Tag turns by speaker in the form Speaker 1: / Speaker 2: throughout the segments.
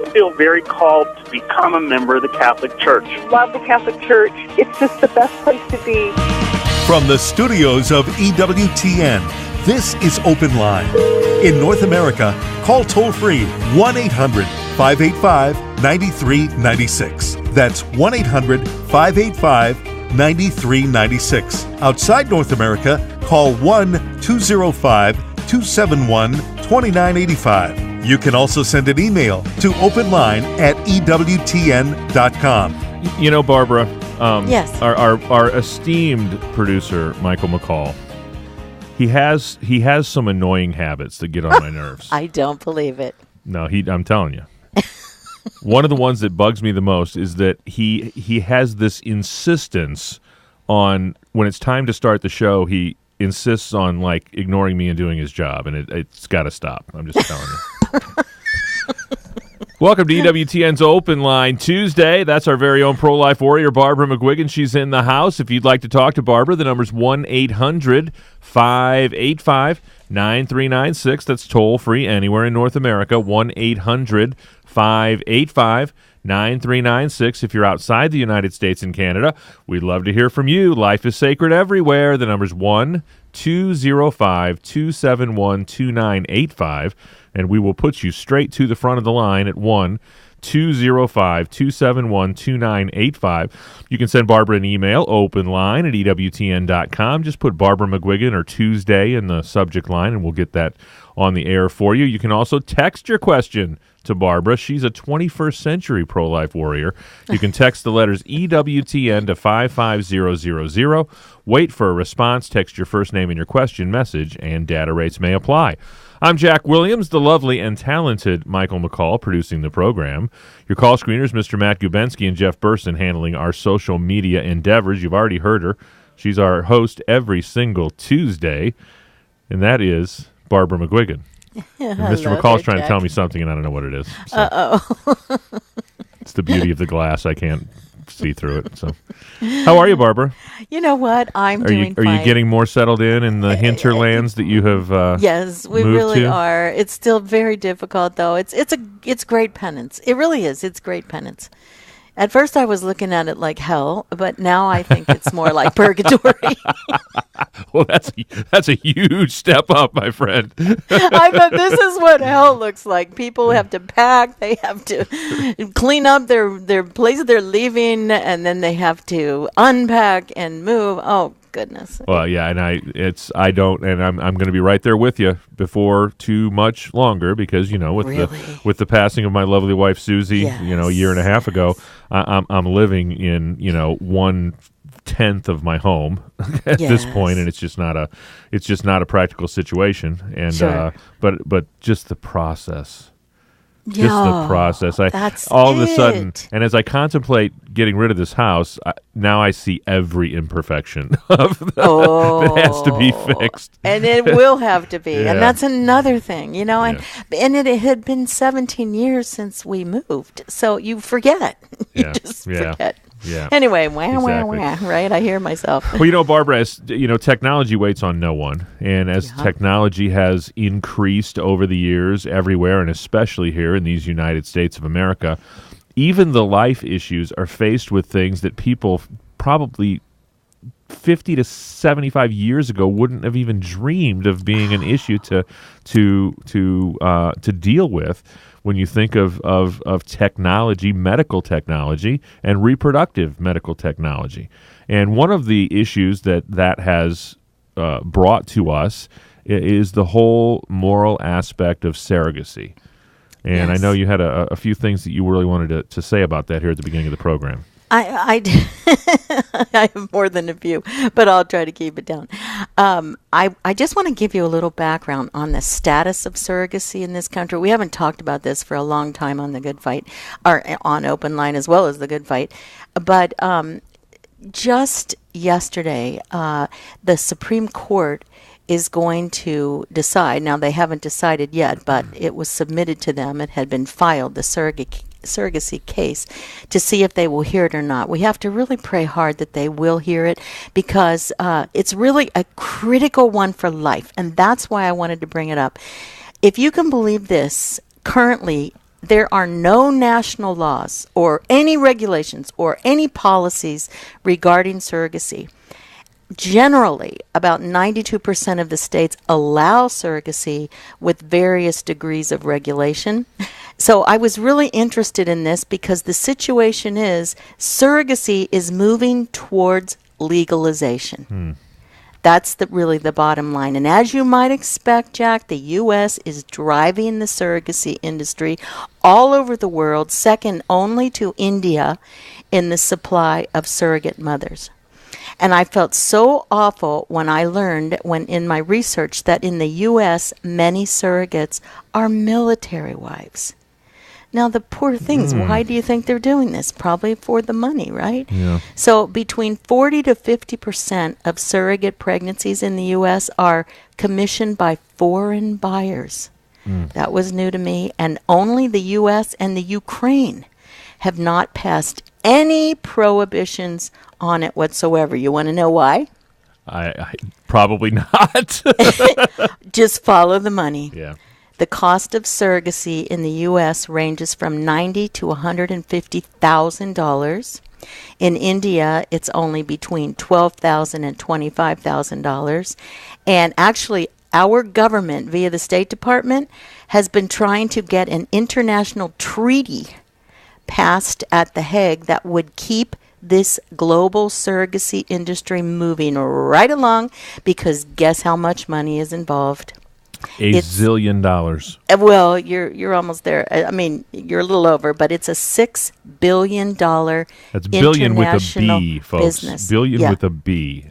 Speaker 1: feel very called to become a member of the Catholic Church.
Speaker 2: Love the Catholic Church. It's just the best place to be.
Speaker 3: From the studios of EWTN, this is Open Line. In North America, call toll-free 1-800-585-9396. That's 1-800-585-9396. Outside North America, call 1-205-271-2985. You can also send an email to openline@ewtn.com.
Speaker 4: You know, Barbara,
Speaker 5: yes.
Speaker 4: Our esteemed producer, Michael McCall, he has some annoying habits that get on my nerves.
Speaker 5: I don't believe it.
Speaker 4: No, I'm telling you. One of the ones that bugs me the most is that he has this insistence on, when it's time to start the show, he insists on like ignoring me and doing his job, and it's got to stop. I'm just telling you. Welcome to EWTN's Open Line Tuesday. That's our very own pro-life warrior, Barbara McGuigan. She's in the house. If you'd like to talk to Barbara, the number's 1-800-585-9396. That's toll-free anywhere in North America, 1-800-585-9396. If you're outside the United States and Canada, we'd love to hear from you. Life is sacred everywhere. The number's 1-205-271-2985. And we will put you straight to the front of the line at 1-205-271-2985. You can send Barbara an email, openline@ewtn.com. Just put Barbara McGuigan or Tuesday in the subject line, and we'll get that on the air for you. You can also text your question to Barbara. She's a 21st century pro-life warrior. You can text the letters EWTN to 55000. Wait for a response. Text your first name and your question message, and data rates may apply. I'm Jack Williams, the lovely and talented Michael McCall producing the program. Your call screeners, Mr. Matt Gubensky and Jeff Burson, handling our social media endeavors. You've already heard her. She's our host every single Tuesday, and that is Barbara McGuigan. And Mr. McCall's trying to tell me something, and I don't know what it is. So.
Speaker 5: Uh-oh.
Speaker 4: It's the beauty of the glass. I can't see through it. So, how are you, Barbara?
Speaker 5: You know what? I'm doing fine.
Speaker 4: Are you getting more settled in the hinterlands that you have?
Speaker 5: Yes, we really are. It's still very difficult, though. It's great penance. It really is. It's great penance. At first, I was looking at it like hell, but now I think it's more like purgatory.
Speaker 4: Well, that's a huge step up, my friend.
Speaker 5: I bet this is what hell looks like. People have to pack, they have to clean up their place they're leaving, and then they have to unpack and move. Oh, goodness.
Speaker 4: Well, yeah, and I'm going to be right there with you before too much longer, because with the passing of my lovely wife Susie,
Speaker 5: yes.
Speaker 4: A year and a half ago, I'm living in 1/10 of my home at this point, and it's just not a practical situation. And
Speaker 5: sure.
Speaker 4: But just the process.
Speaker 5: Yeah,
Speaker 4: just the process.
Speaker 5: That's
Speaker 4: all of a sudden, and as I contemplate getting rid of this house, now I see every imperfection that has to be fixed.
Speaker 5: And it will have to be.
Speaker 4: Yeah.
Speaker 5: And that's another thing, and it had been 17 years since we moved. So you forget. You just forget.
Speaker 4: Yeah.
Speaker 5: Anyway, right? I hear myself.
Speaker 4: Well, Barbara, as technology waits on no one, and as technology has increased over the years everywhere, and especially here in these United States of America, even the life issues are faced with things that people probably 50 to 75 years ago wouldn't have even dreamed of being an issue to deal with. When you think of technology, medical technology, and reproductive medical technology. And one of the issues that has brought to us is the whole moral aspect of surrogacy. And I know you had a few things that you really wanted to say about that here at the beginning of the program.
Speaker 5: I have more than a few, but I'll try to keep it down. I just want to give you a little background on the status of surrogacy in this country. We haven't talked about this for a long time on The Good Fight, or on Open Line as well as The Good Fight. But just yesterday, the Supreme Court is going to decide. Now, they haven't decided yet, but it was submitted to them. It had been filed, the surrogacy case, to see if they will hear it or not. We have to really pray hard that they will hear it, because it's really a critical one for life, and that's why I wanted to bring it up. If you can believe this, currently there are no national laws or any regulations or any policies regarding surrogacy. Generally, about 92% of the states allow surrogacy with various degrees of regulation. So I was really interested in this because the situation is surrogacy is moving towards legalization. That's really the bottom line. And as you might expect, Jack, the U.S. is driving the surrogacy industry all over the world, second only to India in the supply of surrogate mothers. And I felt so awful when I learned, when in my research, that in the U.S., many surrogates are military wives. Now, the poor things, why do you think they're doing this? Probably for the money, right?
Speaker 4: Yeah.
Speaker 5: So between 40 to 50% of surrogate pregnancies in the U.S. are commissioned by foreign buyers. That was new to me. And only the U.S. and the Ukraine have not passed any prohibitions on it whatsoever. You want to know why?
Speaker 4: I probably not.
Speaker 5: Just follow the money.
Speaker 4: Yeah.
Speaker 5: The cost of surrogacy in the U.S. ranges from $90,000 to $150,000. In India, it's only between $12,000 and $25,000. And actually, our government, via the State Department, has been trying to get an international treaty passed at The Hague that would keep this global surrogacy industry moving right along, because guess how much money is involved?
Speaker 4: It's $1 zillion.
Speaker 5: Well, you're almost there. I mean, you're a little over, but it's a $6 billion
Speaker 4: That's billion with a B, folks.
Speaker 5: Business.
Speaker 4: Billion with a B.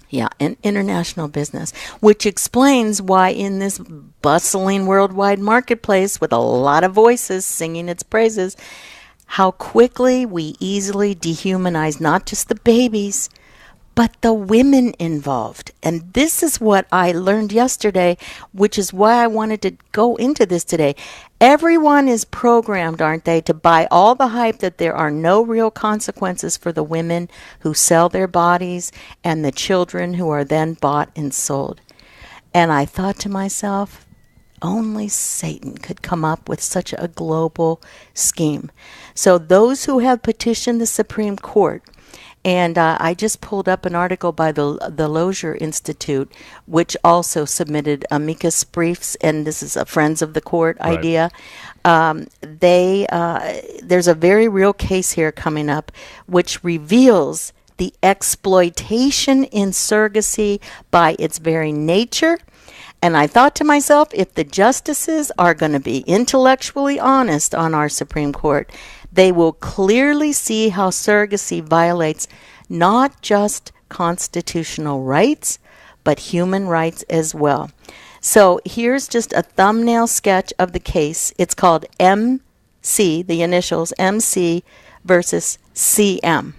Speaker 5: Yeah, an international business, which explains why in this bustling worldwide marketplace with a lot of voices singing its praises, how quickly we easily dehumanize not just the babies, but the women involved. And this is what I learned yesterday, which is why I wanted to go into this today. Everyone is programmed, aren't they, to buy all the hype that there are no real consequences for the women who sell their bodies and the children who are then bought and sold. And I thought to myself, only Satan could come up with such a global scheme. So those who have petitioned the Supreme Court, and I just pulled up an article by the Lozier Institute, which also submitted amicus briefs, and this is a Friends of the Court idea. There's a very real case here coming up, which reveals the exploitation in surrogacy by its very nature. And I thought to myself, if the justices are going to be intellectually honest on our Supreme Court, they will clearly see how surrogacy violates not just constitutional rights, but human rights as well. So here's just a thumbnail sketch of the case. It's called MC, the initials MC versus CM.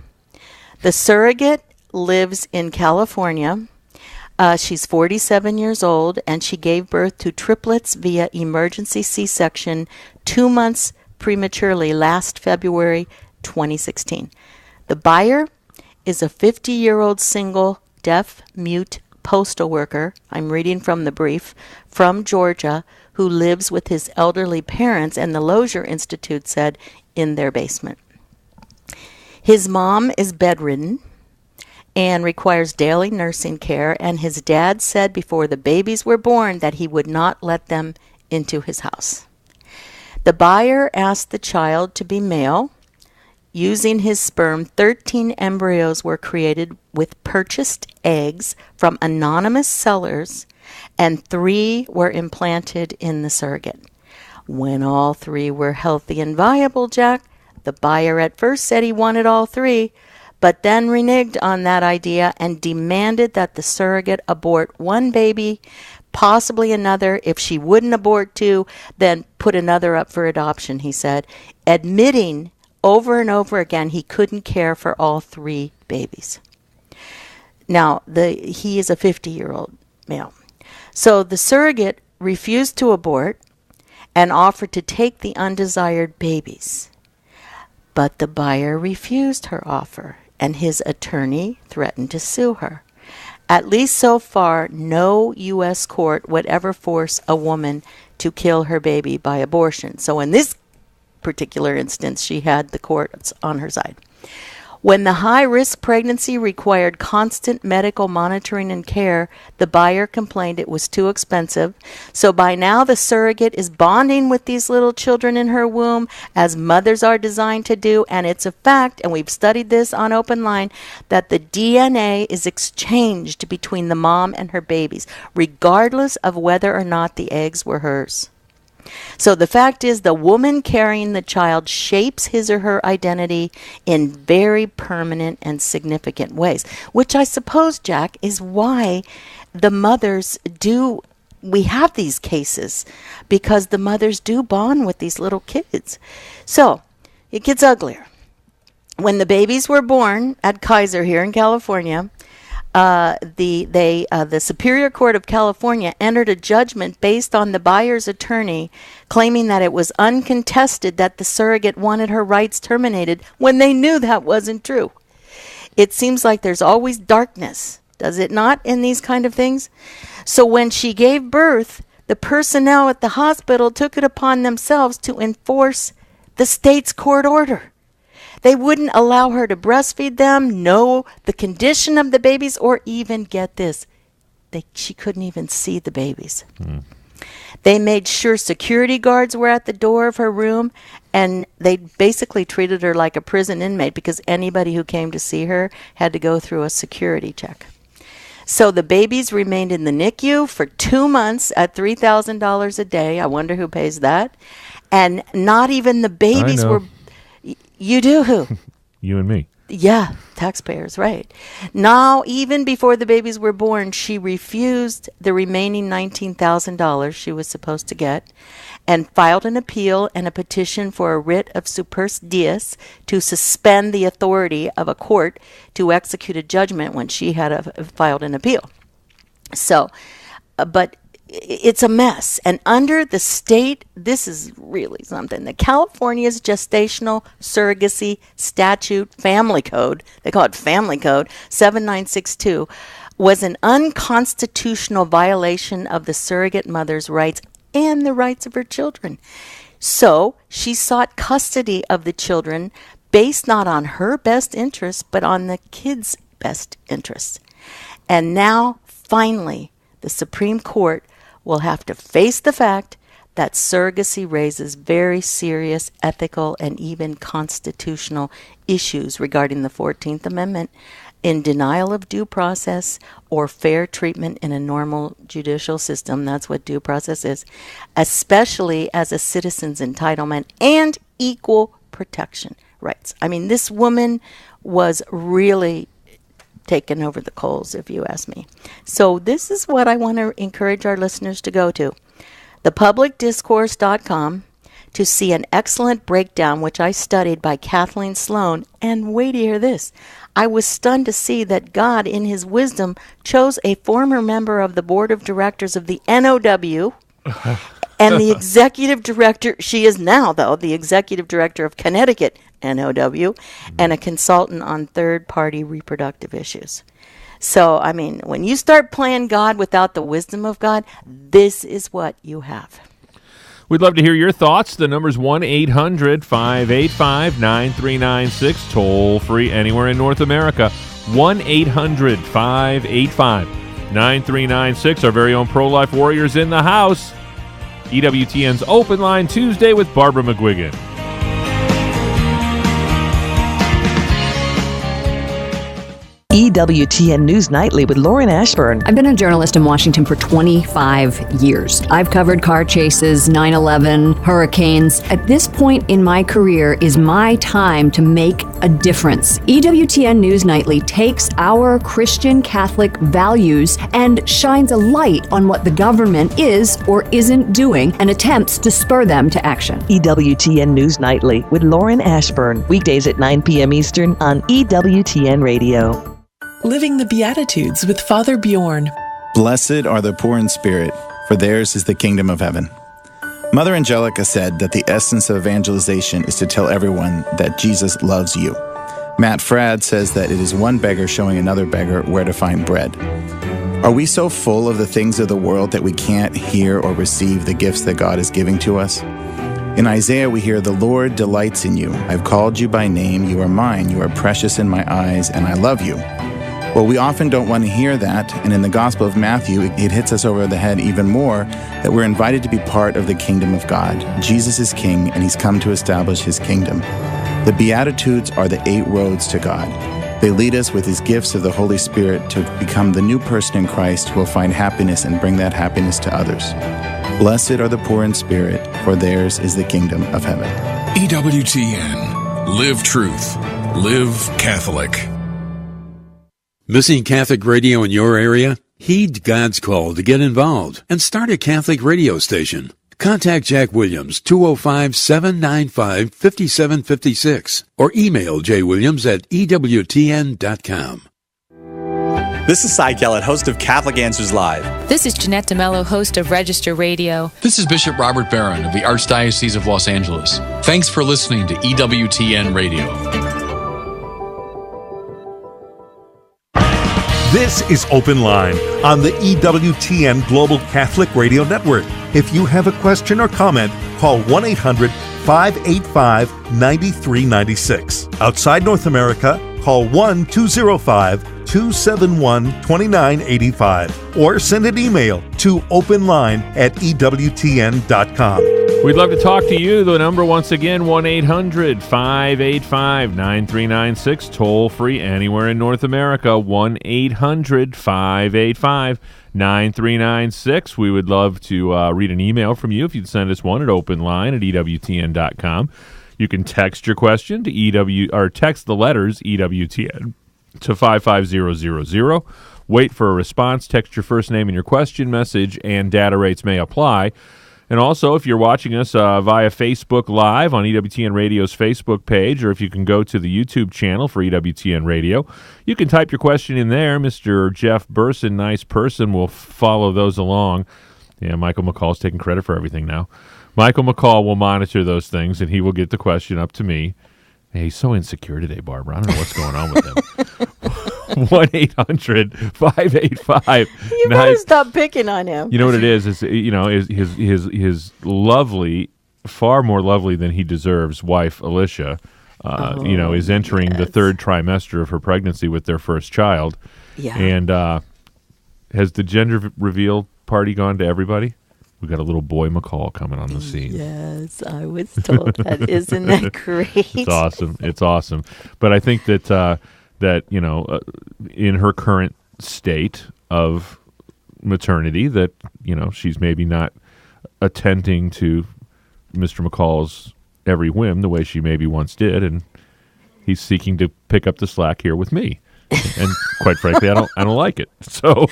Speaker 5: The surrogate lives in California. She's 47 years old, and she gave birth to triplets via emergency C-section 2 months prematurely last February 2016. The buyer is a 50-year-old single deaf-mute postal worker, I'm reading from the brief, from Georgia, who lives with his elderly parents, and the Lozier Institute said, in their basement. His mom is bedridden and requires daily nursing care, and his dad said before the babies were born that he would not let them into his house. The buyer asked the child to be male. Using his sperm, 13 embryos were created with purchased eggs from anonymous sellers, and 3 were implanted in the surrogate. When all 3 were healthy and viable, Jack, the buyer at first said he wanted all 3, but then reneged on that idea and demanded that the surrogate abort 1 baby, possibly another. If she wouldn't abort 2, then put another up for adoption, he said, admitting over and over again he couldn't care for all 3 babies. Now, he is a 50-year-old male. So the surrogate refused to abort and offered to take the undesired babies. But the buyer refused her offer, and his attorney threatened to sue her. At least so far, no U.S. court would ever force a woman to kill her baby by abortion. So in this particular instance, she had the courts on her side. When the high-risk pregnancy required constant medical monitoring and care, the buyer complained it was too expensive. So by now, the surrogate is bonding with these little children in her womb, as mothers are designed to do. And it's a fact, and we've studied this on Open Line, that the DNA is exchanged between the mom and her babies, regardless of whether or not the eggs were hers. So the fact is, the woman carrying the child shapes his or her identity in very permanent and significant ways, which I suppose, Jack, is why the mothers do, we have these cases, because the mothers do bond with these little kids. So it gets uglier. When the babies were born at Kaiser here in California, the Superior Court of California entered a judgment based on the buyer's attorney claiming that it was uncontested that the surrogate wanted her rights terminated when they knew that wasn't true. It seems like there's always darkness, does it not, in these kind of things? So when she gave birth, the personnel at the hospital took it upon themselves to enforce the state's court order. They wouldn't allow her to breastfeed them, know the condition of the babies, or even, get this, she couldn't even see the babies. They made sure security guards were at the door of her room, and they basically treated her like a prison inmate because anybody who came to see her had to go through a security check. So the babies remained in the NICU for 2 months at $3,000 a day. I wonder who pays that. And not even the babies were... You do who?
Speaker 4: You and me.
Speaker 5: Yeah, taxpayers, right. Now, even before the babies were born, she refused the remaining $19,000 she was supposed to get and filed an appeal and a petition for a writ of superse dies to suspend the authority of a court to execute a judgment when she had filed an appeal. So, but it's a mess. And under the state, this is really something. The California's Gestational Surrogacy Statute Family Code, they call it Family Code, 7962, was an unconstitutional violation of the surrogate mother's rights and the rights of her children. So she sought custody of the children based not on her best interests, but on the kids' best interests. And now, finally, the Supreme Court will have to face the fact that surrogacy raises very serious ethical and even constitutional issues regarding the 14th Amendment in denial of due process or fair treatment in a normal judicial system. That's what due process is, especially as a citizen's entitlement and equal protection rights. I mean, this woman was really taken over the coals, if you ask me. So this is what I want to encourage our listeners to go to. thepublicdiscourse.com to see an excellent breakdown, which I studied by Kathleen Sloan. And wait to hear this. I was stunned to see that God, in his wisdom, chose a former member of the board of directors of the NOW and the executive director, she is now, though, the executive director of Connecticut NOW, and a consultant on third-party reproductive issues. So, I mean, when you start playing God without the wisdom of God, this is what you have.
Speaker 4: We'd love to hear your thoughts. The number's 1-800-585-9396, toll-free anywhere in North America. 1-800-585-9396. Our very own pro-life warriors in the house. EWTN's Open Line Tuesday with Barbara McGuigan.
Speaker 6: EWTN News Nightly with Lauren Ashburn.
Speaker 7: I've been a journalist in Washington for 25 years. I've covered car chases, 9/11, hurricanes. At this point in my career is my time to make a difference. EWTN News Nightly takes our Christian Catholic values and shines a light on what the government is or isn't doing and attempts to spur them to action.
Speaker 6: EWTN News Nightly with Lauren Ashburn. Weekdays at 9 p.m. Eastern on EWTN Radio.
Speaker 8: Living the Beatitudes with Father Bjorn.
Speaker 9: Blessed are the poor in spirit, for theirs is the kingdom of heaven. Mother Angelica said that the essence of evangelization is to tell everyone that Jesus loves you. Matt Fradd says that it is one beggar showing another beggar where to find bread. Are we so full of the things of the world that we can't hear or receive the gifts that God is giving to us? In Isaiah, we hear, "The Lord delights in you. I've called you by name. You are mine. You are precious in my eyes, and I love you." Well, we often don't want to hear that, and in the Gospel of Matthew, it hits us over the head even more that we're invited to be part of the kingdom of God. Jesus is king, and he's come to establish his kingdom. The Beatitudes are the 8 roads to God. They lead us with his gifts of the Holy Spirit to become the new person in Christ who will find happiness and bring that happiness to others. Blessed are the poor in spirit, for theirs is the kingdom of heaven.
Speaker 10: EWTN. Live truth. Live Catholic.
Speaker 11: Missing Catholic radio in your area? Heed God's call to get involved and start a Catholic radio station. Contact Jack Williams, 205-795-5756, or email jwilliams@ewtn.com.
Speaker 12: This is Cy Kellett, host of Catholic Answers Live.
Speaker 13: This is Jeanette DeMello, host of Register Radio.
Speaker 14: This is Bishop Robert Barron of the Archdiocese of Los Angeles. Thanks for listening to EWTN Radio.
Speaker 3: This is Open Line on the EWTN Global Catholic Radio Network. If you have a question or comment, call 1-800-585-9396. Outside North America, call 1-205-271-2985 or send an email to openline@ewtn.com.
Speaker 4: We'd love to talk to you. The number, once again, 1-800-585-9396. Toll free anywhere in North America, 1-800-585-9396. We would love to read an email from you if you'd send us one at openline@ewtn.com. You can text your question to or text the letters EWTN to 55000. Wait for a response. Text your first name and your question message, and data rates may apply. And also, if you're watching us via Facebook Live on EWTN Radio's Facebook page, or if you can go to the YouTube channel for EWTN Radio, you can type your question in there. Mr. Jeff Burson, nice person, will follow those along. Yeah, Michael McCall's taking credit for everything now. Michael McCall will monitor those things, and he will get the question up to me. Hey, he's so insecure today, Barbara. I don't know what's going on with him. 1-800-585.
Speaker 5: You better stop picking on him.
Speaker 4: You know what it is his lovely, far more lovely than he deserves, wife Alicia, is entering the 3rd trimester of her pregnancy with their first child.
Speaker 5: Yeah.
Speaker 4: And has the gender reveal party gone to everybody? We got a little boy McCall coming on the scene.
Speaker 5: Yes, I was told that. Isn't that great?
Speaker 4: It's awesome. It's awesome. But I think that in her current state of maternity, that she's maybe not attending to Mr. McCall's every whim the way she maybe once did, and he's seeking to pick up the slack here with me. And quite frankly, I don't like it. So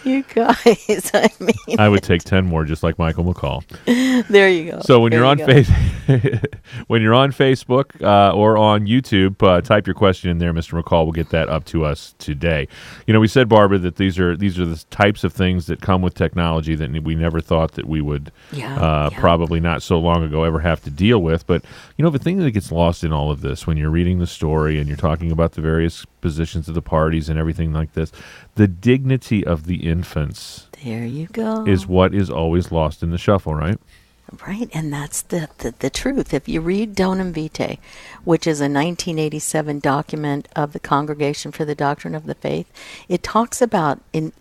Speaker 5: you guys,
Speaker 4: I would take 10 more, just like Michael McCall.
Speaker 5: There you go.
Speaker 4: So when you're on when you're on Facebook or on YouTube, type your question in there. Mr. McCall will get that up to us today. We said, Barbara, that these are the types of things that come with technology that we never thought that we would probably not so long ago ever have to deal with. But the thing that gets lost in all of this, when you're reading the story and you're talking about the various positions of the parties and everything like this, the dignity of the infants,
Speaker 5: there you go,
Speaker 4: is what is always lost in the shuffle, right?
Speaker 5: Right, and that's the truth. If you read Donum Vitae, which is a 1987 document of the Congregation for the Doctrine of the Faith, it talks about, in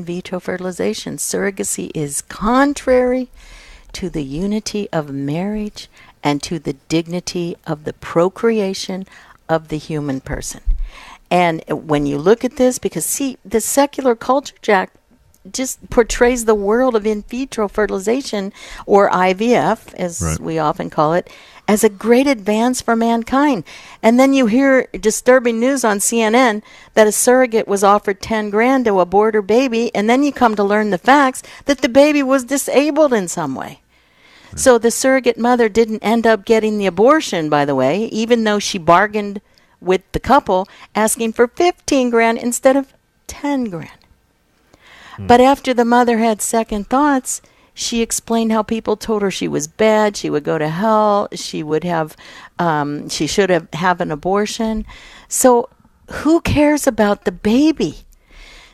Speaker 5: vitro fertilization, surrogacy is contrary to the unity of marriage and to the dignity of the procreation of the human person. And when you look at this, because see, the secular culture, Jack, just portrays the world of in vitro fertilization, or IVF, as we often call it, as a great advance for mankind. And then you hear disturbing news on CNN that a surrogate was offered $10,000 to abort her baby, and then you come to learn the facts that the baby was disabled in some way. So the surrogate mother didn't end up getting the abortion, by the way, even though she bargained with the couple, asking for $15,000 instead of $10,000. But after the mother had second thoughts, she explained how people told her she was bad, she would go to hell, she should have an abortion. So who cares about the baby?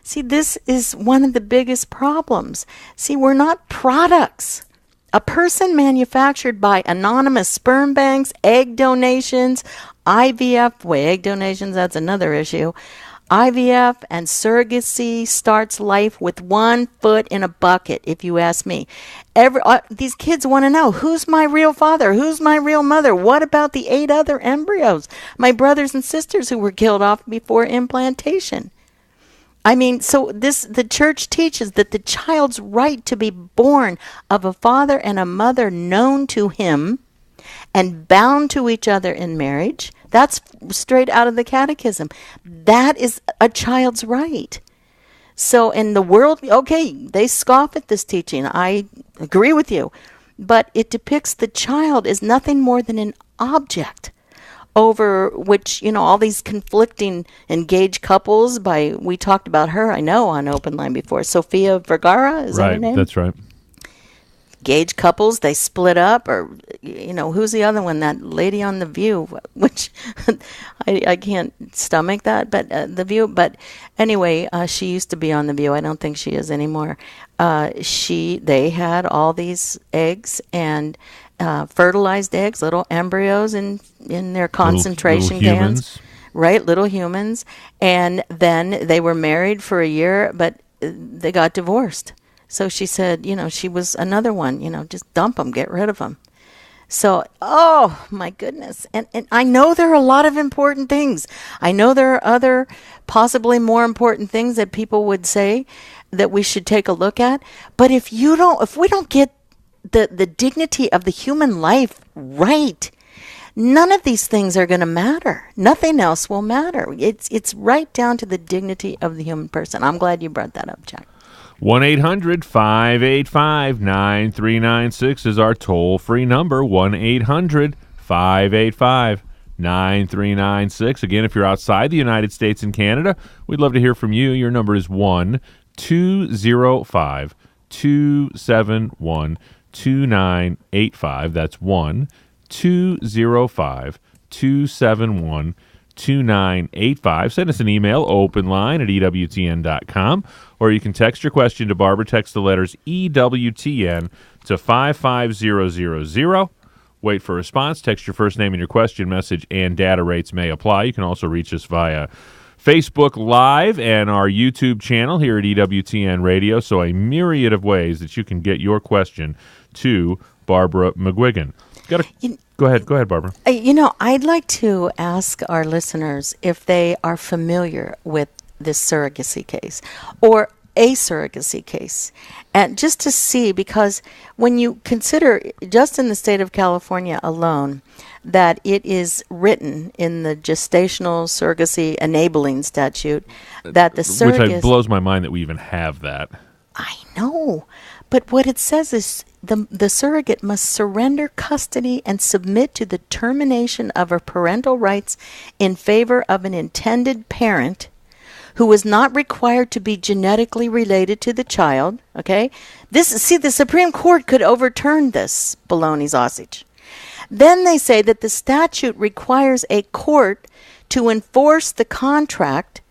Speaker 5: See, this is one of the biggest problems. See, we're not products. A person manufactured by anonymous sperm banks, egg donations, IVF, egg donations, that's another issue. IVF and surrogacy starts life with 1 foot in a bucket, if you ask me. These kids want to know, who's my real father? Who's my real mother? What about the 8 other embryos? My brothers and sisters who were killed off before implantation. I mean, so the church teaches that the child's right to be born of a father and a mother known to him and bound to each other in marriage. That's straight out of the catechism. That is a child's right. So in the world, okay, they scoff at this teaching. I agree with you. But it depicts the child as nothing more than an object over which, all these conflicting engaged couples we talked about her, I know, on Open Line before. Sofia Vergara, is that her name?
Speaker 4: Right, that's right.
Speaker 5: Engaged couples, they split up, or, who's the other one? That lady on The View, which I can't stomach that, but The View. But anyway, she used to be on The View. I don't think she is anymore. They had all these eggs and fertilized eggs, little embryos in their concentration
Speaker 4: little
Speaker 5: camps. Right, little humans. And then they were married for a year, but they got divorced. So she said, she was another one, just dump them, get rid of them. So, oh, my goodness. And I know there are a lot of important things. I know there are other possibly more important things that people would say that we should take a look at. But if we don't get the dignity of the human life right, none of these things are going to matter. Nothing else will matter. It's right down to the dignity of the human person. I'm glad you brought that up, Jack.
Speaker 4: 1-800-585-9396 is our toll-free number, 1-800-585-9396. Again, if you're outside the United States and Canada, we'd love to hear from you. Your number is 1-205-271-2985. That's 1-205-271-2985. Send us an email, openline@EWTN.com, or you can text your question to Barbara. Text the letters EWTN to 55000. Wait for a response. Text your first name and your question. Message and data rates may apply. You can also reach us via Facebook Live and our YouTube channel here at EWTN Radio. So a myriad of ways that you can get your question to Barbara McGuigan. Go ahead, Barbara.
Speaker 5: I'd like to ask our listeners if they are familiar with this surrogacy case or a surrogacy case, and just to see, because when you consider just in the state of California alone that it is written in the gestational surrogacy enabling statute that the surrogate,
Speaker 4: which blows my mind that we even have that.
Speaker 5: I know, but what it says is the surrogate must surrender custody and submit to the termination of her parental rights in favor of an intended parent who is not required to be genetically related to the child. Okay? The Supreme Court could overturn this baloney sausage. Then they say that the statute requires a court to enforce the contract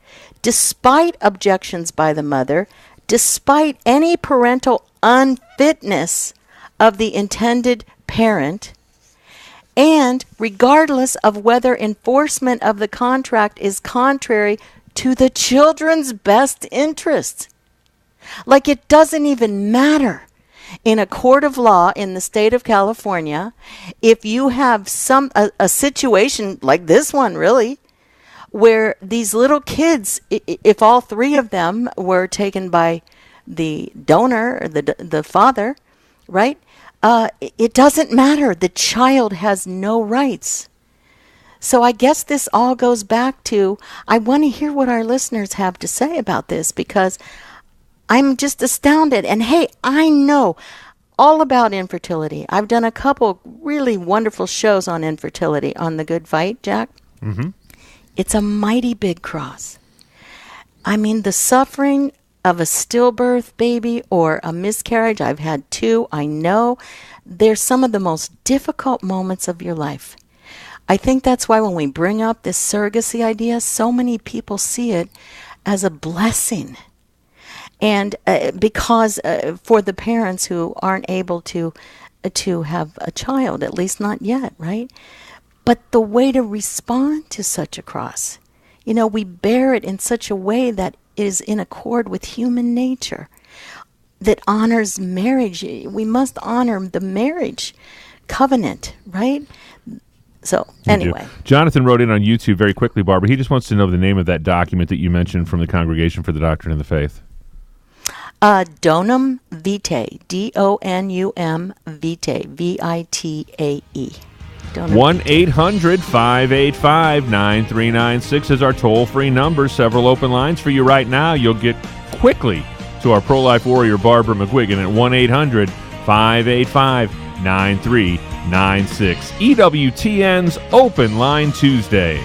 Speaker 5: despite objections by the mother, despite any parental unfitness of the intended parent, and regardless of whether enforcement of the contract is contrary to the children's best interest. Like, it doesn't even matter in a court of law in the state of California if you have a situation like this one, really, where these little kids, if all 3 of them were taken by the donor, or the father, right? It doesn't matter. The child has no rights. So I guess this all goes back to, I want to hear what our listeners have to say about this, because I'm just astounded. And hey, I know all about infertility. I've done a couple really wonderful shows on infertility on The Good Fight, Jack.
Speaker 4: Mm-hmm.
Speaker 5: It's a mighty big cross. I mean, the suffering of a stillbirth baby or a miscarriage, I've had 2, I know they're some of the most difficult moments of your life. I think that's why when we bring up this surrogacy idea, so many people see it as a blessing. And because for the parents who aren't able to have a child, at least not yet, right? But the way to respond to such a cross, we bear it in such a way that is in accord with human nature, that honors marriage. We must honor the marriage covenant, right? So, anyway.
Speaker 4: Jonathan wrote in on YouTube very quickly, Barbara. He just wants to know the name of that document that you mentioned from the Congregation for the Doctrine of the Faith.
Speaker 5: Donum Vitae, Donum Vitae, Vitae.
Speaker 4: 1-800-585-9396 is our toll-free number. Several open lines for you right now. You'll get quickly to our pro-life warrior, Barbara McGuigan, at 1-800-585-9396. EWTN's Open Line Tuesday.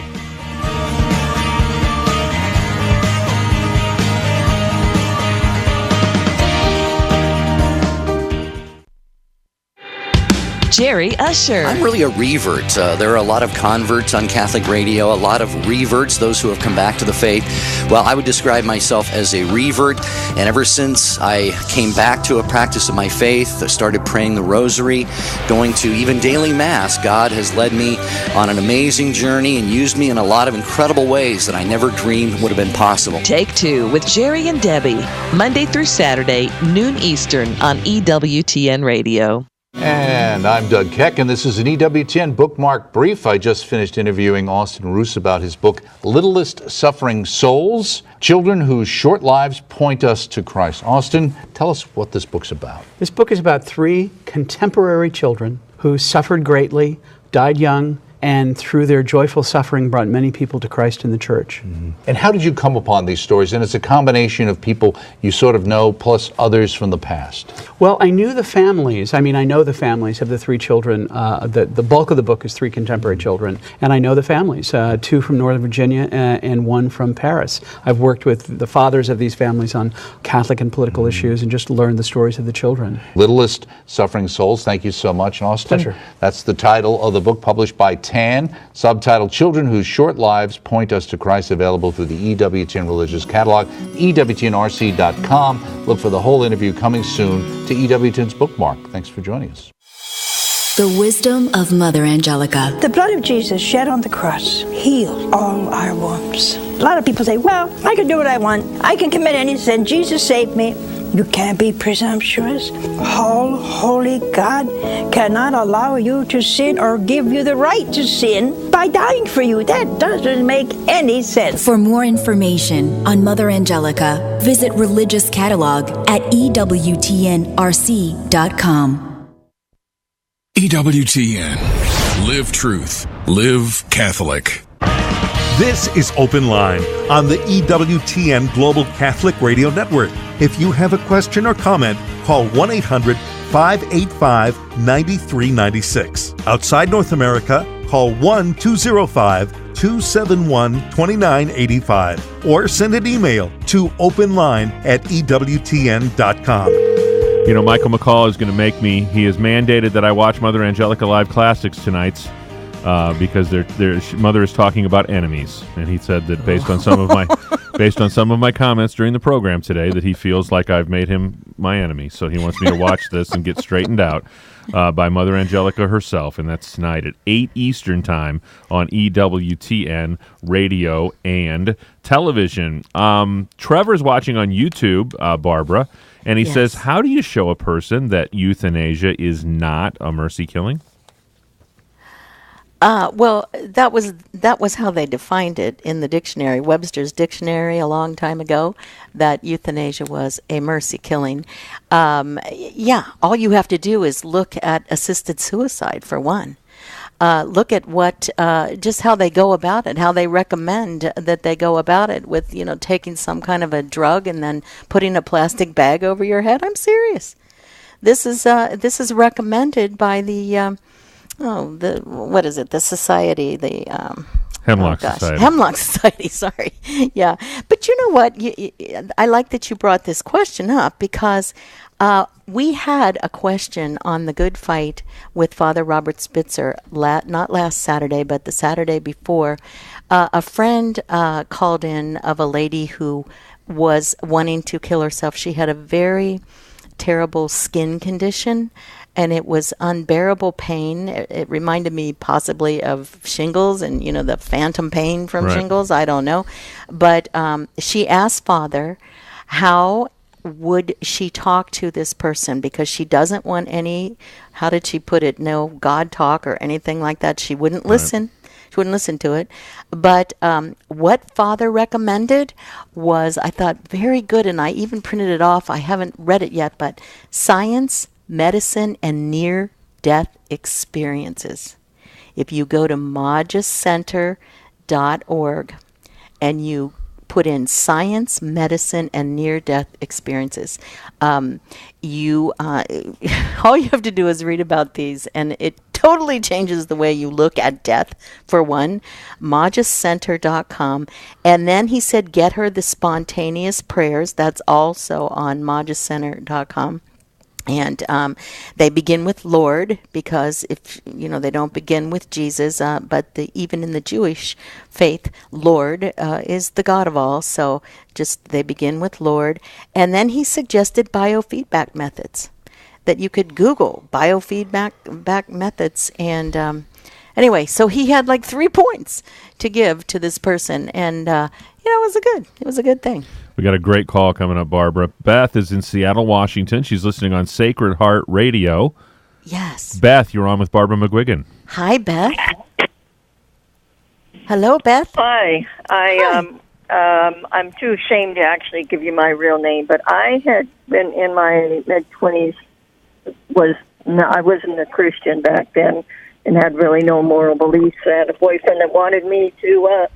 Speaker 6: Jerry Usher.
Speaker 15: I'm really a revert. There are a lot of converts on Catholic radio, a lot of reverts, those who have come back to the faith. Well, I would describe myself as a revert, and ever since I came back to a practice of my faith, I started praying the rosary, going to even daily Mass, God has led me on an amazing journey and used me in a lot of incredible ways that I never dreamed would have been possible.
Speaker 6: Take Two with Jerry and Debbie, Monday through Saturday, noon Eastern on EWTN Radio.
Speaker 16: And I'm Doug Keck, and this is an EWTN Bookmark Brief. I just finished interviewing Austin Roos about his book, Littlest Suffering Souls, Children Whose Short Lives Point Us to Christ. Austin, tell us what this book's about.
Speaker 17: This book is about 3 contemporary children who suffered greatly, died young, and through their joyful suffering brought many people to Christ in the church.
Speaker 16: Mm-hmm. And how did you come upon these stories? And it's a combination of people you sort of know plus others from the past.
Speaker 17: Well, I knew the families. I know the families of the 3 children. The bulk of the book is 3 contemporary children. And I know the families, 2 from Northern Virginia and 1 from Paris. I've worked with the fathers of these families on Catholic and political issues and just learned the stories of the children.
Speaker 16: Littlest Suffering Souls. Thank you so much, Austin.
Speaker 17: Pleasure.
Speaker 16: That's the title of the book published by TAN, subtitled Children Whose Short Lives Point Us to Christ, available through the EWTN Religious Catalog, EWTNRC.com. Look for the whole interview coming soon to EWTN's Bookmark. Thanks for joining us.
Speaker 18: The wisdom of Mother Angelica.
Speaker 19: The blood of Jesus shed on the cross healed all our wounds. A lot of people say, well, I can do what I want. I can commit any sin. Jesus saved me. You can't be presumptuous. All holy God cannot allow you to sin or give you the right to sin by dying for you. That doesn't make any sense.
Speaker 18: For more information on Mother Angelica, visit Religious Catalog at EWTNRC.com.
Speaker 10: EWTN. Live truth. Live Catholic.
Speaker 3: This is Open Line on the EWTN Global Catholic Radio Network. If you have a question or comment, call 1-800-585-9396. Outside North America, call 1-205-271-2985 or send an email to openline@EWTN.com.
Speaker 4: Michael McCall is going to make me, he has mandated that I watch Mother Angelica Live Classics tonight. Because their mother is talking about enemies, and he said that based on some of my comments during the program today, that he feels like I've made him my enemy. So he wants me to watch this and get straightened out by Mother Angelica herself, and that's tonight at 8 Eastern Time on EWTN Radio and Television. Trevor's watching on YouTube, Barbara, and he says, "How do you show a person that euthanasia is not a mercy killing?"
Speaker 5: Well, that was how they defined it in the dictionary, Webster's dictionary, a long time ago, that euthanasia was a mercy killing. All you have to do is look at assisted suicide, for one. Look at what, just how they go about it, how they recommend that they go about it with, taking some kind of a drug and then putting a plastic bag over your head. I'm serious. This is recommended by the, what is it? The society, the
Speaker 4: Hemlock Society.
Speaker 5: Hemlock Society, sorry. Yeah. But you know what? I like that you brought this question up because we had a question on The Good Fight with Father Robert Spitzer, not last Saturday, but the Saturday before. A friend called in of a lady who was wanting to kill herself. She had a very terrible skin condition, and it was unbearable pain. It reminded me possibly of shingles and, the phantom pain from shingles. I don't know. But she asked Father, how would she talk to this person? Because she doesn't want any, how did she put it, no God talk or anything like that. She wouldn't listen. She wouldn't listen to it. But what Father recommended was, I thought, very good, and I even printed it off. I haven't read it yet, but Science, Medicine, and Near-Death Experiences. If you go to magicenter.org and you put in Science, Medicine, and Near-Death Experiences, all you have to do is read about these, and it totally changes the way you look at death, for one. magicenter.com. And then he said, get her the spontaneous prayers. That's also on magicenter.com. And they begin with Lord, because if they don't begin with Jesus, but even in the Jewish faith, Lord is the God of all. So just they begin with Lord. And then he suggested biofeedback methods that you could Google biofeedback methods. And anyway, so he had like 3 points to give to this person, and it was a good thing.
Speaker 4: We got a great call coming up, Barbara. Beth is in Seattle, Washington. She's listening on Sacred Heart Radio.
Speaker 5: Yes.
Speaker 4: Beth, you're on with Barbara McGuigan.
Speaker 5: Hi, Beth. Hello, Beth.
Speaker 20: Hi. I'm too ashamed to actually give you my real name, but I had been in my mid-20s. I wasn't a Christian back then and had really no moral beliefs. I had a boyfriend that wanted me to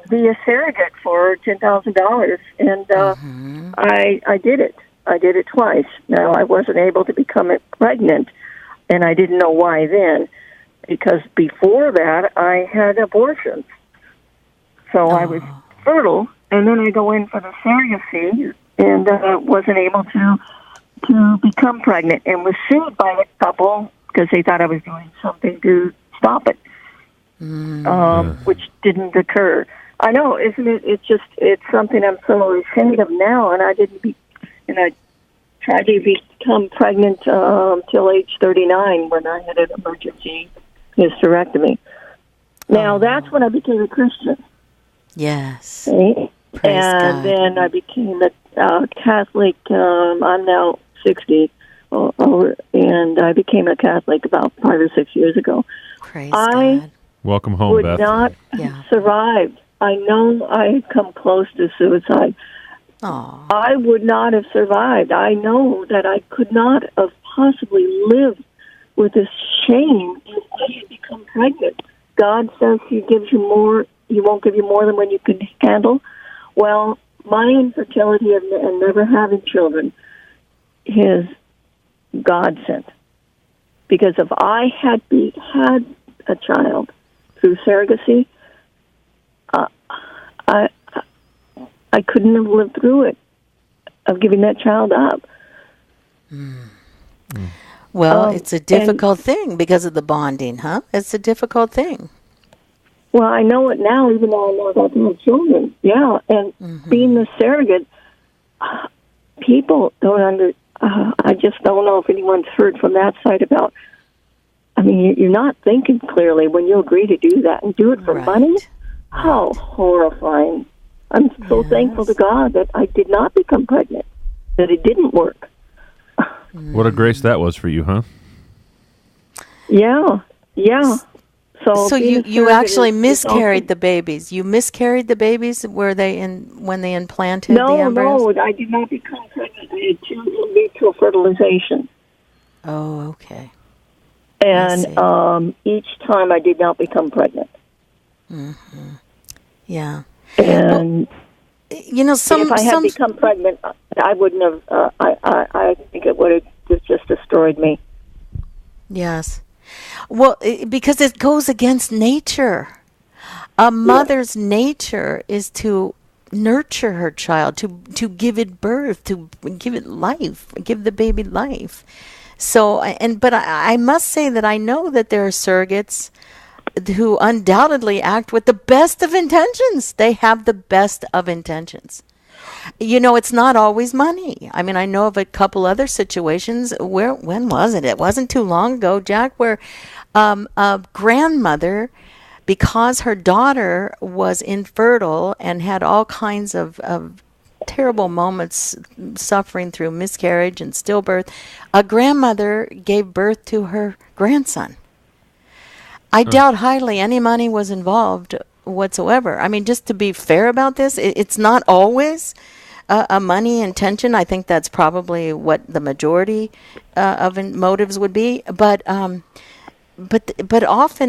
Speaker 20: be a surrogate for $10,000, and I did it. I did it twice. Now, I wasn't able to become pregnant, and I didn't know why then, because before that, I had abortions. So I was fertile, and then I go in for the surrogacy, and wasn't able to become pregnant, and was sued by the couple because they thought I was doing something to stop it, which didn't occur. I know, isn't it? It's something I'm so ashamed of now, and I tried to become pregnant till age 39 when I had an emergency hysterectomy. Now, that's when I became a Christian.
Speaker 5: Yes.
Speaker 20: Okay?
Speaker 5: Praise God.
Speaker 20: Then I became a Catholic. I'm now 60, and I became a Catholic about 5 or 6 years ago.
Speaker 5: Praise God.
Speaker 4: Welcome home,
Speaker 20: would
Speaker 4: Beth.
Speaker 20: not have survived. I know I had come close to suicide.
Speaker 5: Aww.
Speaker 20: I would not have survived. I know that I could not have possibly lived with this shame if I had become pregnant. God says He gives you more. He won't give you more than what you can handle. Well, my infertility and never having children is God sent. Because if I had a child through surrogacy, I couldn't have lived through it, of giving that child up.
Speaker 5: Well, it's a difficult thing because of the bonding, huh? It's a difficult thing.
Speaker 20: Well, I know it now, even though I know about to have children. Yeah, and being the surrogate, people don't I just don't know if anyone's heard from that side about, you're not thinking clearly when you agree to do that and do it for money. How horrifying. I'm so thankful to God that I did not become pregnant, that it didn't work.
Speaker 4: What a grace that was for you, huh?
Speaker 20: Yeah.
Speaker 5: So you actually miscarried the babies. You miscarried the babies. Were they when they implanted the embryos?
Speaker 20: No, I did not become pregnant. I had 2 in vitro fertilization.
Speaker 5: Oh, okay.
Speaker 20: And each time I did not become pregnant.
Speaker 5: Mm-hmm. Yeah.
Speaker 20: And
Speaker 5: if
Speaker 20: I had become pregnant, I wouldn't have. I think it would have just destroyed me.
Speaker 5: Yes. Well, because it goes against nature. A mother's nature is to nurture her child, to give it birth, to give it life, give the baby life. So, but I must say that I know that there are surrogates who undoubtedly act with the best of intentions. They have the best of intentions. You know, it's not always money. I mean, I know of a couple other situations where, when was it? It wasn't too long ago, Jack, where a grandmother, because her daughter was infertile and had all kinds of terrible moments suffering through miscarriage and stillbirth, a grandmother gave birth to her grandson. I doubt highly any money was involved whatsoever. I mean, just to be fair about this, it's not always a money intention. I think that's probably what the majority of motives would be. But often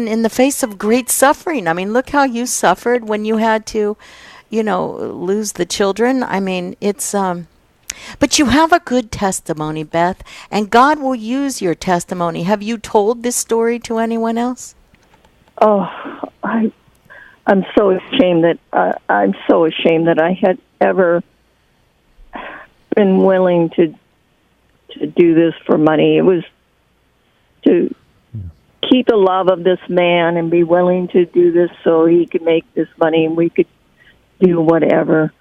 Speaker 5: in the face of great suffering. I mean, look how you suffered when you had to, lose the children. I mean, it's but you have a good testimony, Beth, and God will use your testimony. Have you told this story to anyone else?
Speaker 20: Oh, I'm so ashamed that I had ever been willing to do this for money. It was to keep the love of this man and be willing to do this so he could make this money and we could do whatever.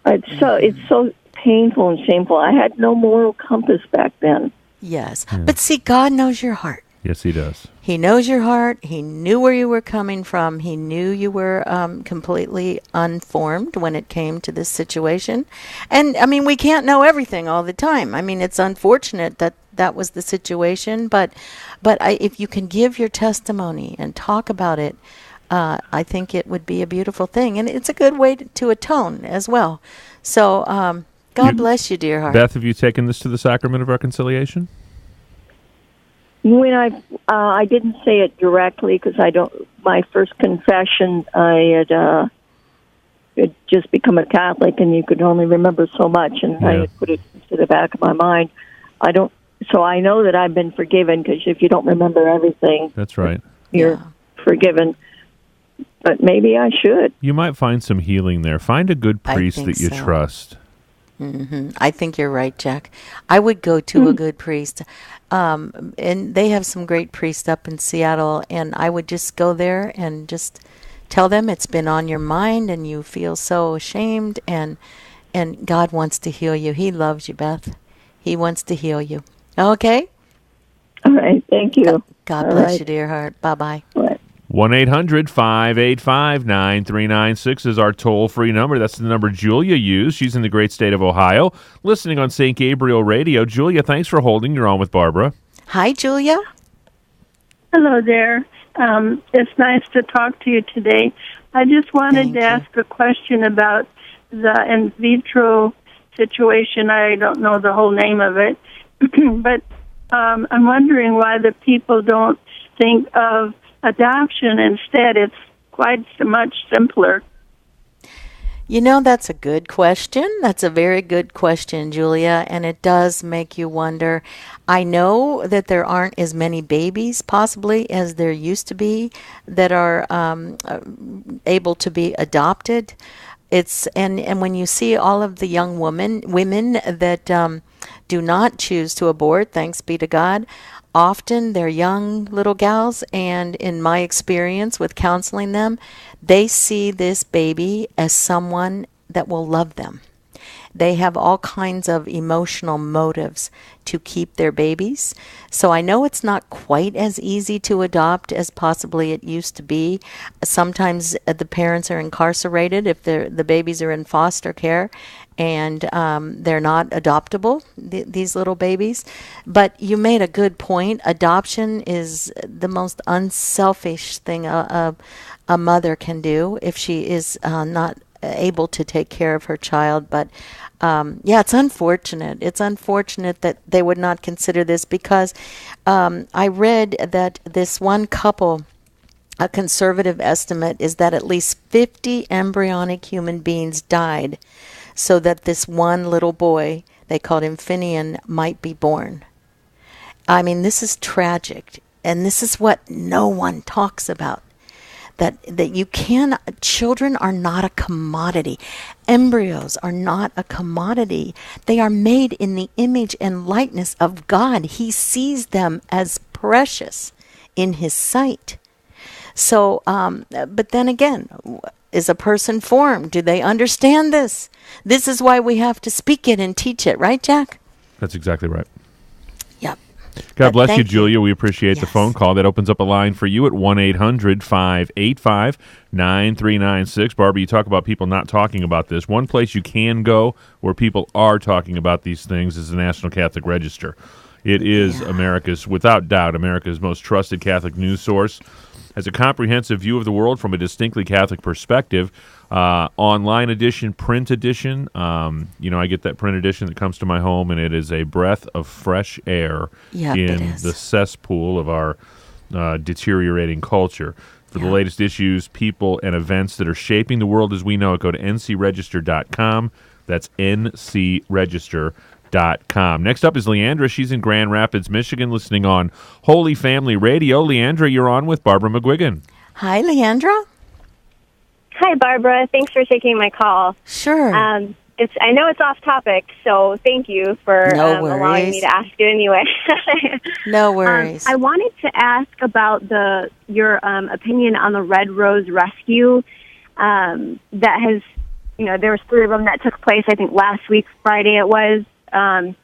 Speaker 20: It's so painful and shameful. I had no moral compass back then.
Speaker 5: Yes, but see, God knows your heart.
Speaker 4: Yes, he does.
Speaker 5: He knows your heart. He knew where you were coming from. He knew you were completely unformed when it came to this situation. And, I mean, we can't know everything all the time. I mean, it's unfortunate that that was the situation. But if you can give your testimony and talk about it, I think it would be a beautiful thing. And it's a good way to atone as well. So God bless you, dear heart.
Speaker 4: Beth, have you taken this to the Sacrament of Reconciliation?
Speaker 20: When I didn't say it directly because my first confession, I had just become a Catholic and you could only remember so much, and I had put it to the back of my mind. So I know that I've been forgiven, because if you don't remember everything,
Speaker 4: that's right,
Speaker 20: you're forgiven. But maybe I should.
Speaker 4: You might find some healing there. Find a good priest that you trust.
Speaker 5: Mm-hmm. I think you're right, Jack. I would go to a good priest. And they have some great priests up in Seattle, and I would just go there and just tell them it's been on your mind and you feel so ashamed, and God wants to heal you. He loves you, Beth. He wants to heal you. Okay?
Speaker 20: All right. Thank you.
Speaker 5: God bless you, dear heart. Bye-bye.
Speaker 4: 1-800-585-9396 is our toll-free number. That's the number Julia used. She's in the great state of Ohio, listening on St. Gabriel Radio. Julia, thanks for holding. You're on with Barbara.
Speaker 5: Hi, Julia.
Speaker 21: Hello there. It's nice to talk to you today. I just wanted to ask a question about the in vitro situation. I don't know the whole name of it, but I'm wondering why the people don't think of adoption instead. It's quite so much simpler.
Speaker 5: You know, that's a good question. That's a very good question, Julia, and it does make you wonder. I know that there aren't as many babies, possibly, as there used to be that are able to be adopted. And when you see all of the young women that do not choose to abort, thanks be to God, often they're young little gals, and in my experience with counseling them, they see this baby as someone that will love them. They have all kinds of emotional motives to keep their babies. So I know it's not quite as easy to adopt as possibly it used to be. Sometimes the parents are incarcerated if the babies are in foster care, and they're not adoptable, these little babies. But you made a good point. Adoption is the most unselfish thing a mother can do if she is not able to take care of her child. But it's unfortunate. It's unfortunate that they would not consider this, because I read that this one couple, a conservative estimate is that at least 50 embryonic human beings died so that this one little boy, they called him Finian, might be born. I mean, this is tragic, and this is what no one talks about. That you can, children are not a commodity. Embryos are not a commodity. They are made in the image and likeness of God. He sees them as precious in His sight. So, but then again, is a person formed? Do they understand this? This is why we have to speak it and teach it, right, Jack?
Speaker 4: That's exactly right.
Speaker 5: Yep.
Speaker 4: God bless you, Julia. We appreciate the phone call. That opens up a line for you at 1-800-585-9396. Barbara, you talk about people not talking about this. One place you can go where people are talking about these things is the National Catholic Register. It is America's, without doubt, America's most trusted Catholic news source. Has a comprehensive view of the world from a distinctly Catholic perspective. Online edition, print edition. I get that print edition that comes to my home, and it is a breath of fresh air in the cesspool of our deteriorating culture. For the latest issues, people, and events that are shaping the world as we know it, go to ncregister.com. That's ncregister.com. Next up is Leandra. She's in Grand Rapids, Michigan, listening on Holy Family Radio. Leandra, you're on with Barbara McGuigan.
Speaker 5: Hi, Leandra.
Speaker 1: Hi, Barbara. Thanks for taking my call.
Speaker 5: Sure.
Speaker 1: I know it's off topic, so thank you for allowing me to ask it anyway.
Speaker 5: No worries.
Speaker 1: I wanted to ask about your opinion on the Red Rose Rescue that has, there was 3 of them that took place, I think last week, Friday it was. And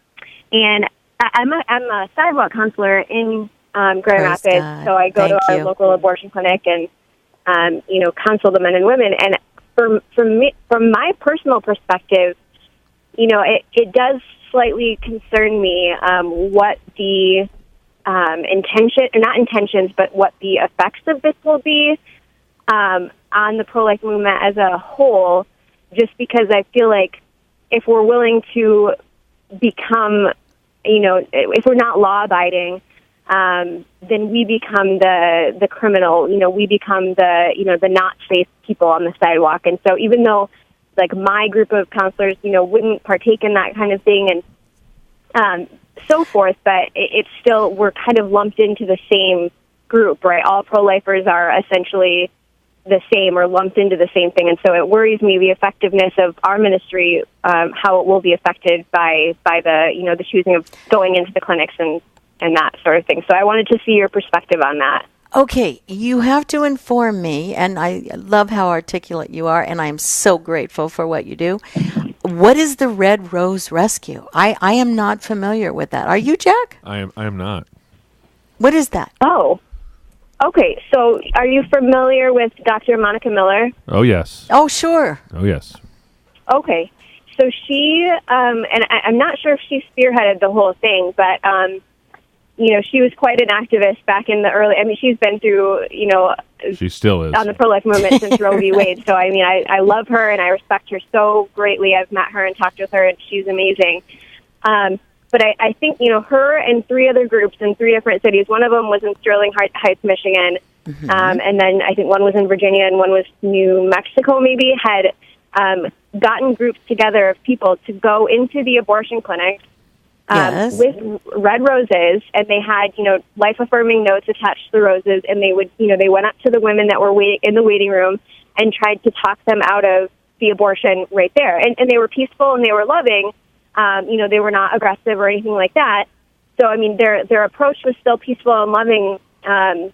Speaker 1: I'm a sidewalk counselor in Grand Rapids, so I go to our local abortion clinic and counsel the men and women. And from my personal perspective, it does slightly concern me what the not intentions, but what the effects of this will be on the pro-life movement as a whole. Just because I feel like if we're willing to become, if we're not law-abiding, then we become the criminal. We become the not safe people on the sidewalk. And so even though, like, my group of counselors, wouldn't partake in that kind of thing and so forth, but it's still, we're kind of lumped into the same group, right? All pro-lifers are essentially the same or lumped into the same thing. And so it worries me the effectiveness of our ministry, how it will be affected by the, the choosing of going into the clinics and that sort of thing. So I wanted to see your perspective on that.
Speaker 5: Okay, you have to inform me, and I love how articulate you are, and I'm so grateful for what you do. What is the Red Rose Rescue? I am not familiar with that. Are you, Jack?
Speaker 4: I am not.
Speaker 5: What is that?
Speaker 1: Oh, okay. So are you familiar with Dr. Monica Miller?
Speaker 4: Oh, yes.
Speaker 5: Oh, sure.
Speaker 4: Oh, yes.
Speaker 1: Okay. So she, and I'm not sure if she spearheaded the whole thing, but, she was quite an activist back in the early, she's been through,
Speaker 4: she still is
Speaker 1: on the pro-life movement since Roe v. Wade. So, I love her and I respect her so greatly. I've met her and talked with her, and she's amazing. But I think, her and 3 other groups in 3 different cities. One of them was in Sterling Heights, Michigan. Mm-hmm. And then I think one was in Virginia and one was New Mexico, maybe, had gotten groups together of people to go into the abortion clinics with red roses, and they had, life-affirming notes attached to the roses, and they would, they went up to the women that were waiting in the waiting room and tried to talk them out of the abortion right there. And they were peaceful and they were loving. They were not aggressive or anything like that. So, their approach was still peaceful and loving in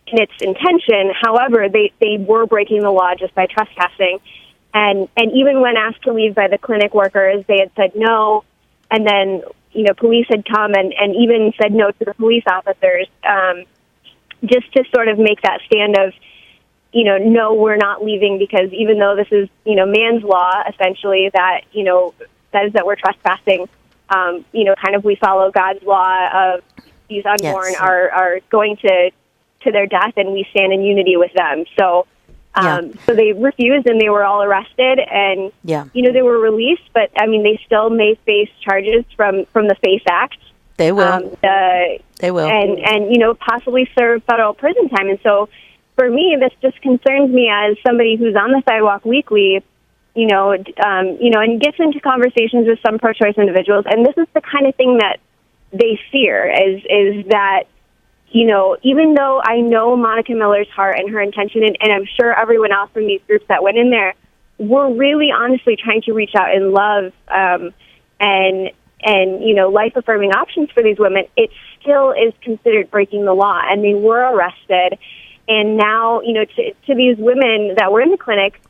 Speaker 1: its intention. However, they were breaking the law just by trespassing. And even when asked to leave by the clinic workers, they had said no. And then, police had come and even said no to the police officers, just to sort of make that stand of, no, we're not leaving, because even though this is, man's law, essentially, that, says that we're trespassing, kind of we follow God's law of these unborn are going to their death, and we stand in unity with them. So, so they refused, and they were all arrested, and, they were released, but, they still may face charges from the FACE Act.
Speaker 5: They will. They will.
Speaker 1: And possibly serve federal prison time. And so, for me, this just concerns me as somebody who's on the sidewalk weekly, and gets into conversations with some pro-choice individuals. And this is the kind of thing that they fear, is that, even though I know Monica Miller's heart and her intention, and I'm sure everyone else from these groups that went in there, were really honestly trying to reach out in love and life-affirming options for these women, it still is considered breaking the law. And they were arrested. And now, to these women that were in the clinic,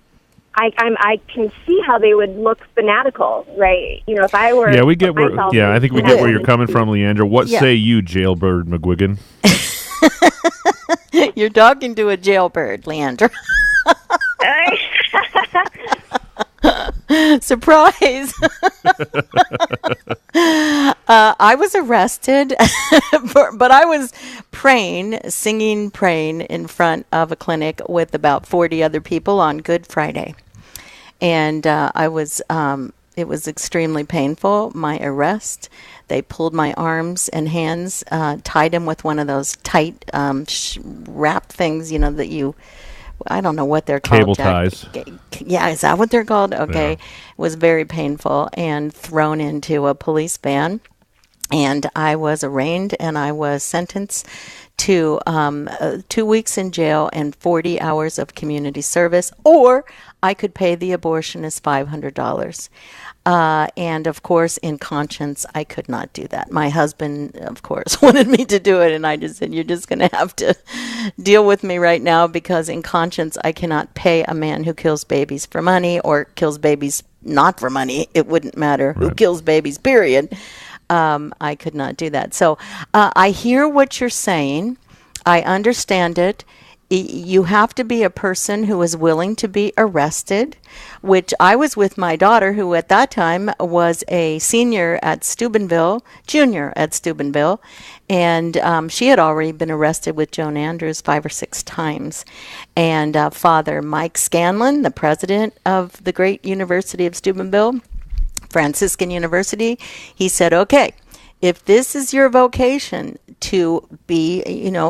Speaker 1: I can see how they would look fanatical, right? If I were
Speaker 4: I think we get where you're coming from, Leandra. What say you, Jailbird McGuigan?
Speaker 5: You're talking to a jailbird, Leandra. Surprise! I was arrested, but I was praying in front of a clinic with about 40 other people on Good Friday. And it was extremely painful, my arrest. They pulled my arms and hands, tied them with one of those tight wrap things, that you... I don't know what they're called.
Speaker 4: Cable ties.
Speaker 5: Yeah, is that what they're called? Okay.
Speaker 4: Yeah.
Speaker 5: It was very painful and thrown into a police van. And I was arraigned and I was sentenced to 2 weeks in jail and 40 hours of community service, or I could pay the abortionist $500. And of course, in conscience, I could not do that. My husband, of course, wanted me to do it, and I just said, you're just going to have to deal with me right now, because in conscience, I cannot pay a man who kills babies for money or kills babies not for money. It wouldn't matter who kills babies, period. I could not do that. So I hear what you're saying. I understand it. You have to be a person who is willing to be arrested, which I was with my daughter, who at that time was a senior at junior at Steubenville, and she had already been arrested with Joan Andrews 5 or 6 times. And Father Mike Scanlon, the president of the great University of Steubenville, Franciscan University, he said, okay, if this is your vocation to be,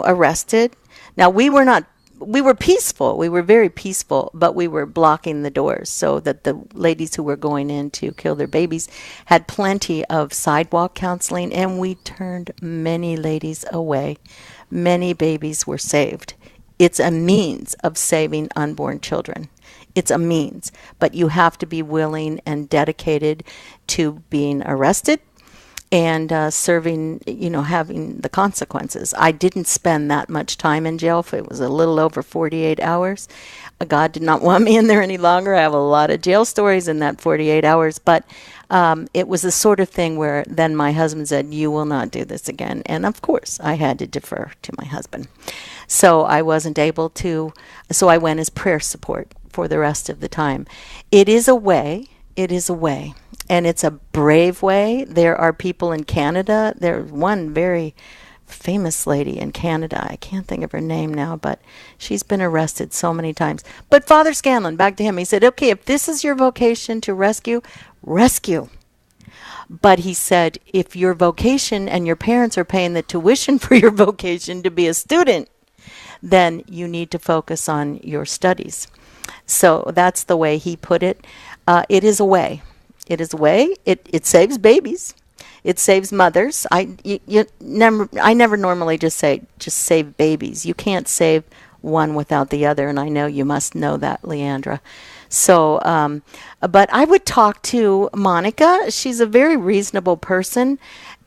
Speaker 5: arrested. Now, we were peaceful. We were very peaceful, but we were blocking the doors so that the ladies who were going in to kill their babies had plenty of sidewalk counseling, and we turned many ladies away. Many babies were saved. It's a means of saving unborn children. It's a means, but you have to be willing and dedicated to being arrested and serving, having the consequences. I didn't spend that much time in jail. It was a little over 48 hours. God did not want me in there any longer. I have a lot of jail stories in that 48 hours, but it was the sort of thing where then my husband said, you will not do this again. And of course, I had to defer to my husband. So I wasn't able to, so I went as prayer support for the rest of the time. It is a way. And it's a brave way. There are people in Canada. There's one very famous lady in Canada. I can't think of her name now, but she's been arrested so many times. But Father Scanlon, back to him, he said, okay, if this is your vocation to rescue. But he said, if your vocation and your parents are paying the tuition for your vocation to be a student, then you need to focus on your studies. So that's the way he put it. It is a way. It is a way. It saves babies. It saves mothers. I never normally just say just save babies. You can't save one without the other, and I know you must know that, Leandra. So, but I would talk to Monica. She's a very reasonable person.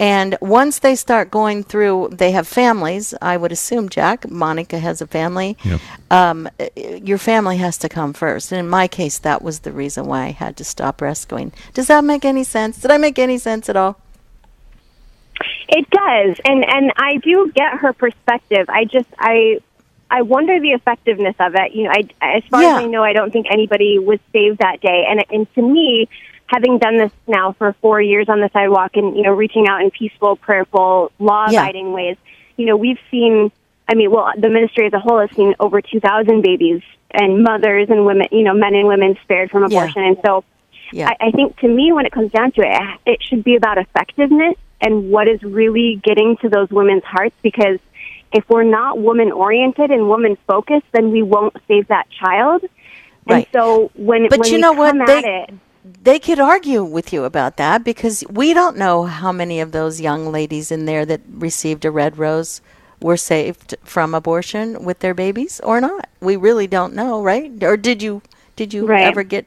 Speaker 5: And once they start going through, they have families. I would assume, Jack, Monica has a family. Yep. Your family has to come first. And in my case, that was the reason why I had to stop rescuing. Does that make any sense? Did I make any sense at all?
Speaker 1: It does. And I do get her perspective. I wonder the effectiveness of it. As far as I know, I don't think anybody was saved that day. And to me, having done this now for 4 years on the sidewalk and, reaching out in peaceful, prayerful, law-abiding ways, we've seen, the ministry as a whole has seen over 2,000 babies and mothers and women, men and women spared from abortion. And so I think to me, when it comes down to it, it should be about effectiveness and what is really getting to those women's hearts, because if we're not woman-oriented and woman-focused, then we won't save that child.
Speaker 5: Right.
Speaker 1: And so when
Speaker 5: you know what?
Speaker 1: It,
Speaker 5: they could argue with you about that, because we don't know how many of those young ladies in there that received a red rose were saved from abortion with their babies or not. We really don't know, right? Or did you ever get...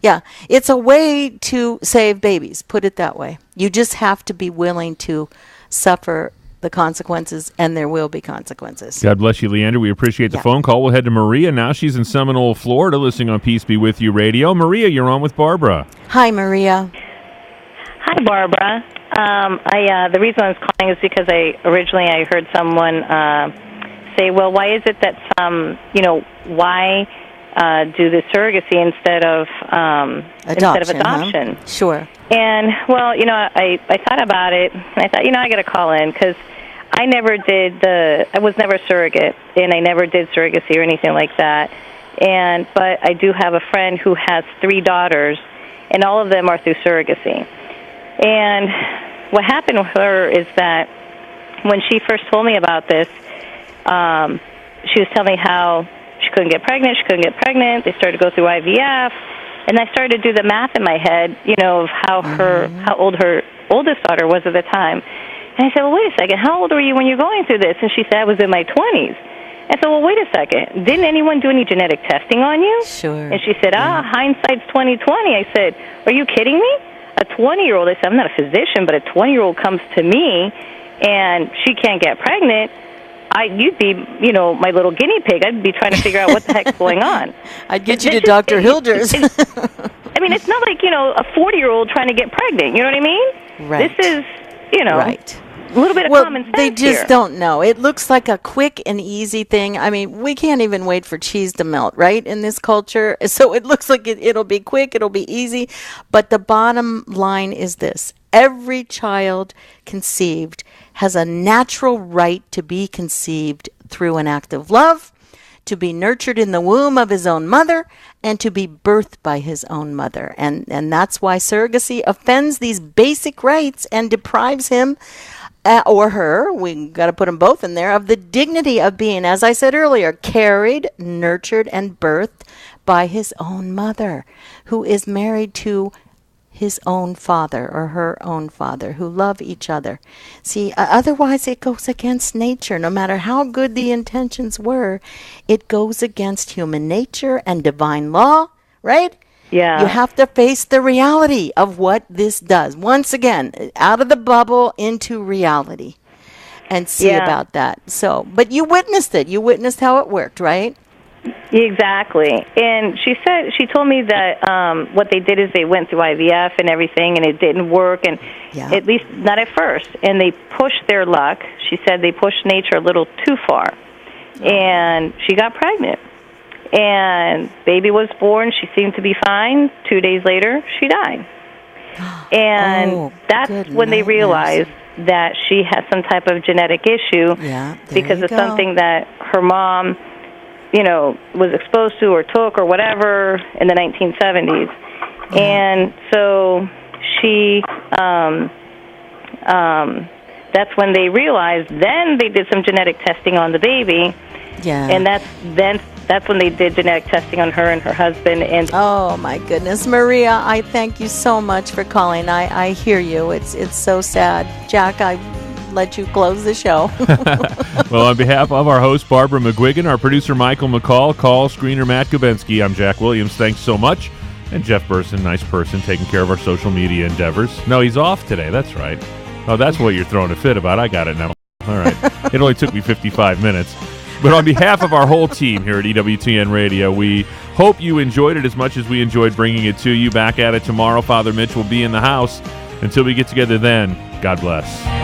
Speaker 5: Yeah, it's a way to save babies, put it that way. You just have to be willing to suffer the consequences, and there will be consequences.
Speaker 4: God bless you, Leander. We appreciate the phone call. We'll head to Maria now. She's in Seminole, Florida, listening on Peace Be With You Radio. Maria, you're on with Barbara.
Speaker 5: Hi, Maria.
Speaker 2: Hi, Barbara. The reason I was calling is because I heard someone say, well, why is it that why do the surrogacy instead of adoption?
Speaker 5: Huh? Sure.
Speaker 2: And, well, I thought about it, and I thought, I got to call in, because I was never a surrogate, and I never did surrogacy or anything like that. But I do have a friend who has 3 daughters, and all of them are through surrogacy. And what happened with her is that when she first told me about this, she was telling me how she couldn't get pregnant. They started to go through IVF. And I started to do the math in my head, of how old her oldest daughter was at the time. And I said, well, wait a second, how old were you when you were going through this? And she said, I was in my 20s. I said, well, wait a second, didn't anyone do any genetic testing on you?
Speaker 5: Sure.
Speaker 2: And she said, hindsight's 20/20. I said, are you kidding me? A 20-year-old, I said, I'm not a physician, but a 20-year-old comes to me and she can't get pregnant. You'd be, my little guinea pig. I'd be trying to figure out what the heck's going on.
Speaker 5: I'd get you to Dr. Hilders.
Speaker 2: It's not like, a 40-year-old trying to get pregnant. You know what I mean?
Speaker 5: Right.
Speaker 2: This is,
Speaker 5: right.
Speaker 2: a little bit of common sense
Speaker 5: they just
Speaker 2: here.
Speaker 5: don't know. It looks like a quick and easy thing. We can't even wait for cheese to melt, right, in this culture. So it looks like it'll be quick, it'll be easy. But the bottom line is this. Every child conceived has a natural right to be conceived through an act of love, to be nurtured in the womb of his own mother, and to be birthed by his own mother. And that's why surrogacy offends these basic rights and deprives him or her, we got to put them both in there, of the dignity of being, as I said earlier, carried, nurtured, and birthed by his own mother, who is married to his own father or her own father, who love each other. See, otherwise it goes against nature. No matter how good the intentions were, it goes against human nature and divine law, right?
Speaker 2: Yeah.
Speaker 5: You have to face the reality of what this does. Once again, out of the bubble into reality and see about that. So, but you witnessed it. You witnessed how it worked, right?
Speaker 2: Exactly. And she told me that what they did is they went through IVF and everything, and it didn't work, and at least not at first. And they pushed their luck. She said they pushed nature a little too far. And she got pregnant. And baby was born. She seemed to be fine. 2 days later, she died. And that's when they realized that she had some type of genetic issue because of something that her mom, was exposed to or took or whatever in the 1970s. And so she, that's when they realized, then they did some genetic testing on the baby.
Speaker 5: Yeah.
Speaker 2: And that's when they did genetic testing on her and her husband. And
Speaker 5: oh my goodness, Maria, I thank you so much for calling. I hear you. It's so sad. Jack, I let you close the show.
Speaker 4: Well, on behalf of our host, Barbara McGuigan, our producer, Michael McCall, call screener, Matt Gubensky, I'm Jack Williams. Thanks so much. And Jeff Burson, nice person, taking care of our social media endeavors. No, he's off today. That's right. Oh, that's what you're throwing a fit about. I got it now. All right. It only took me 55 minutes. But on behalf of our whole team here at EWTN Radio, we hope you enjoyed it as much as we enjoyed bringing it to you. Back at it tomorrow. Father Mitch will be in the house. Until we get together then, God bless.